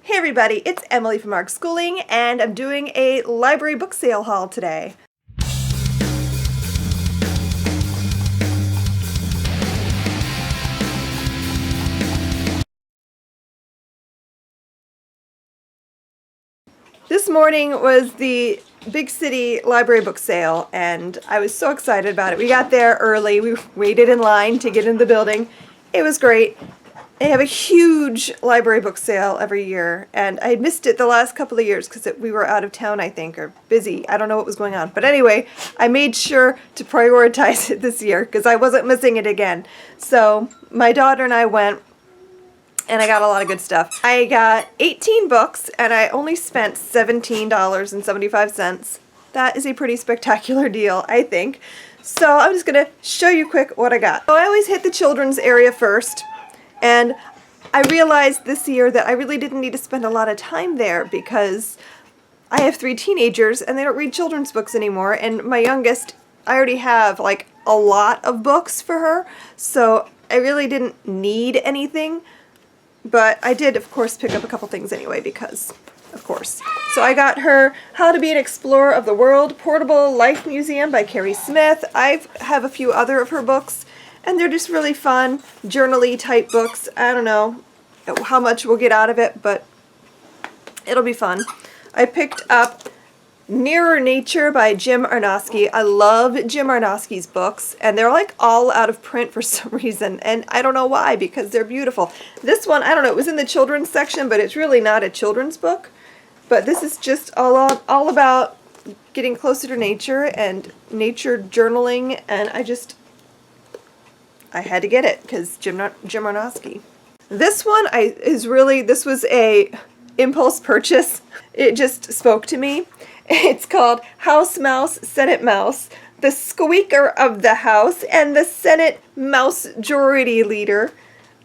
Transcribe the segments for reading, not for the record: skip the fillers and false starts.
Hey everybody, it's Emily from ARC Schooling, and I'm doing a library book sale haul today. This morning was the Big City Library book sale, and I was so excited about it. We got there early, we waited in line to get in the building. It was great. They have a huge library book sale every year, and I had missed it the last couple of years because we were out of town, I think, or busy. I don't know what was going on. But anyway, I made sure to prioritize it this year because I wasn't missing it again. So my daughter and I went, and I got a lot of good stuff. I got 18 books, and I only spent $17.75. That is a pretty spectacular deal, I think. So I'm just going to show you quick what I got. So I always hit the children's area first. And I realized this year that I really didn't need to spend a lot of time there because I have 3 teenagers and they don't read children's books anymore. And my youngest, I already have like a lot of books for her. So I really didn't need anything. But I did, of course, pick up a couple things anyway because, of course. So I got her How to Be an Explorer of the World, Portable Life Museum by Carrie Smith. I have a few other of her books. And they're just really fun, journal-y type books. I don't know how much we'll get out of it, but it'll be fun. I picked up Nearer Nature by Jim Arnosky. I love Jim Arnosky's books, and they're like all out of print for some reason, and I don't know why, because they're beautiful. This one, I don't know, it was in the children's section, but it's really not a children's book. But this is just all about getting closer to nature and nature journaling, and I had to get it because Jim Arnosky. This one this was a impulse purchase. It just spoke to me. It's called House Mouse, Senate Mouse, the Squeaker of the House, and the Senate Mouse Majority Leader.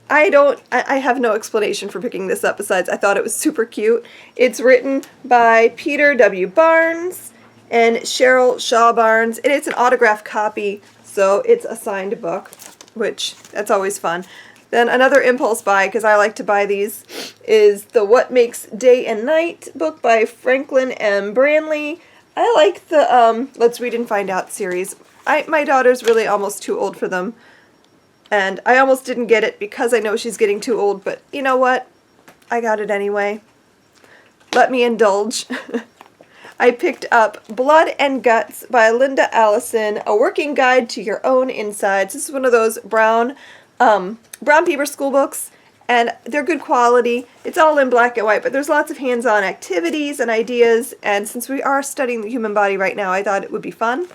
I have no explanation for picking this up besides I thought it was super cute. It's written by Peter W. Barnes and Cheryl Shaw Barnes, and it's an autographed copy, so it's a signed book, which that's always fun. Then another impulse buy, because I like to buy these, is the What Makes Day and Night book by Franklin M. Branley. I like the Let's Read and Find Out series. My daughter's really almost too old for them, and I almost didn't get it because I know she's getting too old, but you know what? I got it anyway. Let me indulge. I picked up Blood and Guts by Linda Allison, a working guide to your own insides. This is one of those brown paper school books, and they're good quality. It's all in black and white, but there's lots of hands-on activities and ideas, and since we are studying the human body right now, I thought it would be fun.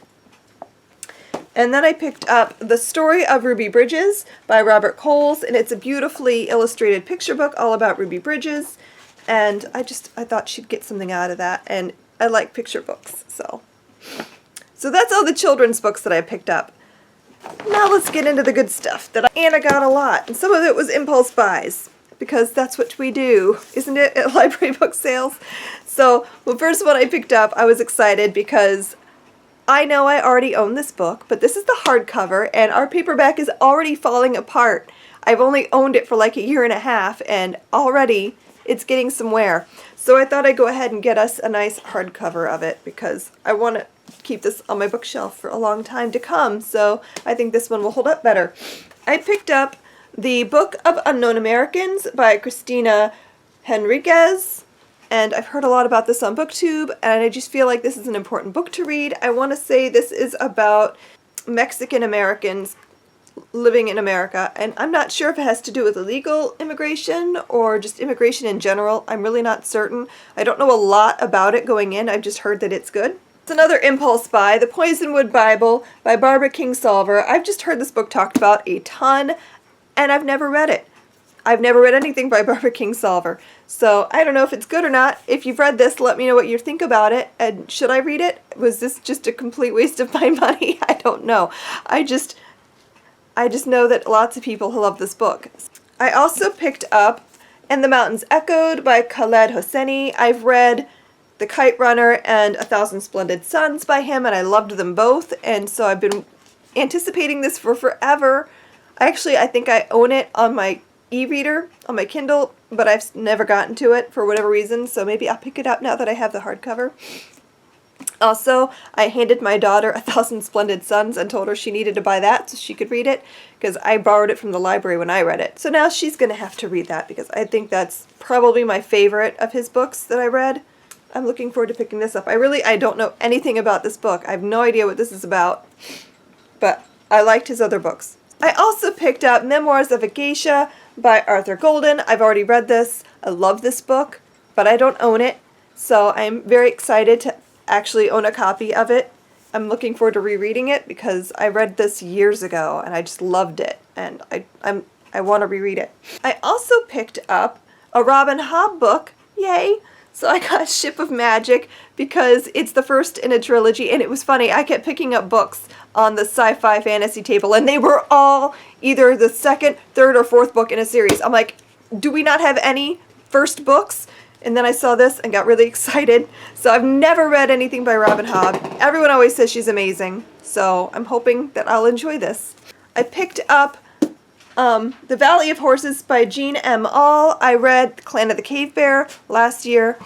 And then I picked up The Story of Ruby Bridges by Robert Coles, and it's a beautifully illustrated picture book all about Ruby Bridges, and I thought she'd get something out of that, and I like picture books, so that's all the children's books that I picked up. Now let's get into the good stuff and I got a lot, and some of it was impulse buys, because that's what we do, isn't it, at library book sales? So the first one I picked up, I was excited because I know I already own this book, but this is the hardcover, and our paperback is already falling apart. I've only owned it for like a year and a half, and already it's getting some wear. So I thought I'd go ahead and get us a nice hardcover of it because I want to keep this on my bookshelf for a long time to come. So I think this one will hold up better. I picked up The Book of Unknown Americans by Christina Henriquez. And I've heard a lot about this on BookTube, and I just feel like this is an important book to read. I want to say this is about Mexican Americans living in America, and I'm not sure if it has to do with illegal immigration or just immigration in general. I'm really not certain. I don't know a lot about it going in. I've just heard that it's good. It's another impulse buy, The Poisonwood Bible by Barbara Kingsolver. I've just heard this book talked about a ton, and I've never read it. I've never read anything by Barbara Kingsolver, so I don't know if it's good or not. If you've read this, let me know what you think about it, and should I read it? Was this just a complete waste of my money? I don't know. I just know that lots of people love this book. I also picked up And the Mountains Echoed by Khaled Hosseini. I've read The Kite Runner and A Thousand Splendid Suns by him, and I loved them both, and so I've been anticipating this for forever. I think I own it on my e-reader, on my Kindle, but I've never gotten to it for whatever reason, so maybe I'll pick it up now that I have the hardcover. Also, I handed my daughter A Thousand Splendid Suns and told her she needed to buy that so she could read it, because I borrowed it from the library when I read it. So now she's going to have to read that, because I think that's probably my favorite of his books that I read. I'm looking forward to picking this up. I don't know anything about this book. I have no idea what this is about, but I liked his other books. I also picked up Memoirs of a Geisha by Arthur Golden. I've already read this. I love this book, but I don't own it, so I'm very excited to actually own a copy of it. I'm looking forward to rereading it because I read this years ago and I just loved it, and I want to reread it. I also picked up a Robin Hobb book. Yay! So I got Ship of Magic because it's the first in a trilogy, and it was funny. I kept picking up books on the sci-fi fantasy table, and they were all either the second, third, or fourth book in a series. I'm like, do we not have any first books? And then I saw this and got really excited. So I've never read anything by Robin Hobb. Everyone always says she's amazing, so I'm hoping that I'll enjoy this. I picked up The Valley of Horses by Jean M. Auel. I read Clan of the Cave Bear last year,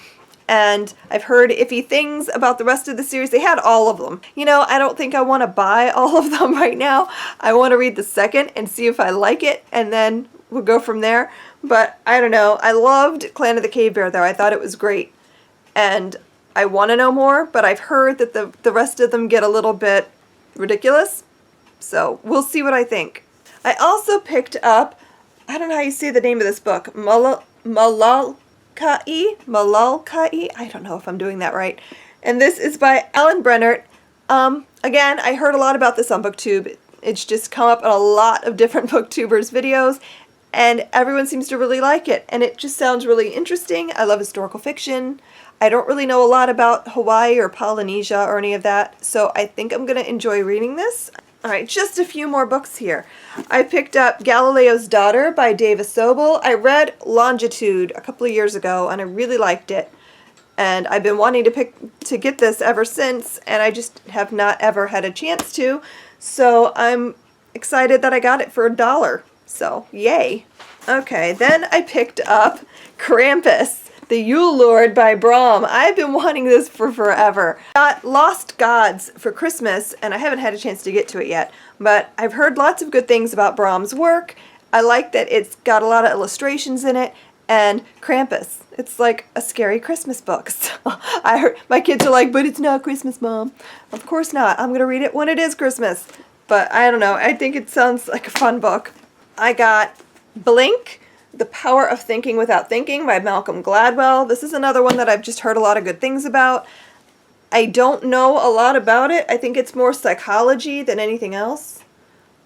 and I've heard iffy things about the rest of the series. They had all of them. You know, I don't think I want to buy all of them right now. I want to read the second and see if I like it, and then we'll go from there. But I don't know. I loved Clan of the Cave Bear, though. I thought it was great, and I want to know more, but I've heard that the rest of them get a little bit ridiculous, so we'll see what I think. I also picked up, I don't know how you say the name of this book, Malalkai? I don't know if I'm doing that right. And this is by Alan Brennert. Again, I heard a lot about this on BookTube. It's just come up in a lot of different BookTubers videos, and everyone seems to really like it. And it just sounds really interesting. I love historical fiction. I don't really know a lot about Hawaii or Polynesia or any of that, so I think I'm going to enjoy reading this. Alright, just a few more books here. I picked up Galileo's Daughter by Davis Sobel. I read Longitude a couple of years ago and I really liked it. And I've been wanting to get this ever since, and I just have not ever had a chance to. So I'm excited that I got it for $1. So, yay. Okay, then I picked up Krampus, The Yule Lord by Bram. I've been wanting this for forever. Got Lost Gods for Christmas, and I haven't had a chance to get to it yet, but I've heard lots of good things about Bram's work. I like that it's got a lot of illustrations in it, and Krampus. It's like a scary Christmas book. So I heard my kids are like, but it's not Christmas, Mom. Of course not. I'm going to read it when it is Christmas. But I don't know. I think it sounds like a fun book. I got Blink, The Power of Thinking Without Thinking by Malcolm Gladwell. This is another one that I've just heard a lot of good things about. I don't know a lot about it. I think it's more psychology than anything else,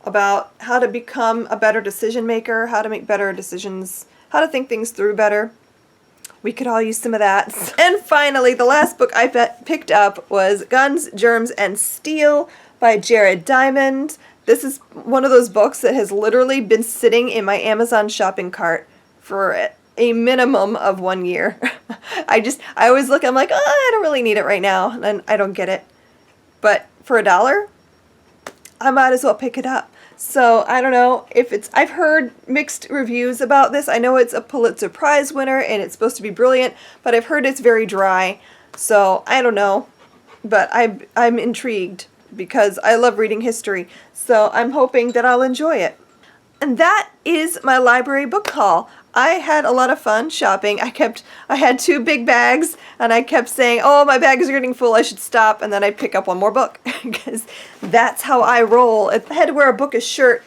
about how to become a better decision maker, how to make better decisions, how to think things through better. We could all use some of that. And finally, the last book I picked up was Guns, Germs, and Steel by Jared Diamond. This is one of those books that has literally been sitting in my Amazon shopping cart for a minimum of 1 year. I always look, I'm like, oh, I don't really need it right now, and I don't get it. But for $1, I might as well pick it up. So I don't know if I've heard mixed reviews about this. I know it's a Pulitzer Prize winner and it's supposed to be brilliant, but I've heard it's very dry. So I don't know, but I'm intrigued because I love reading history. So I'm hoping that I'll enjoy it. And that is my library book haul. I had a lot of fun shopping. I had 2 big bags, and I kept saying, oh, my bags are getting full, I should stop, and then I'd pick up one more book, because that's how I roll. I had to wear a bookish shirt,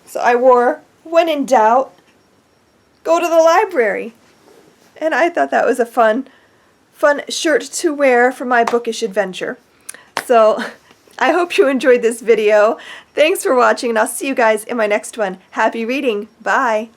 so I wore, when in doubt, go to the library. And I thought that was a fun shirt to wear for my bookish adventure. So I hope you enjoyed this video. Thanks for watching, and I'll see you guys in my next one. Happy reading. Bye.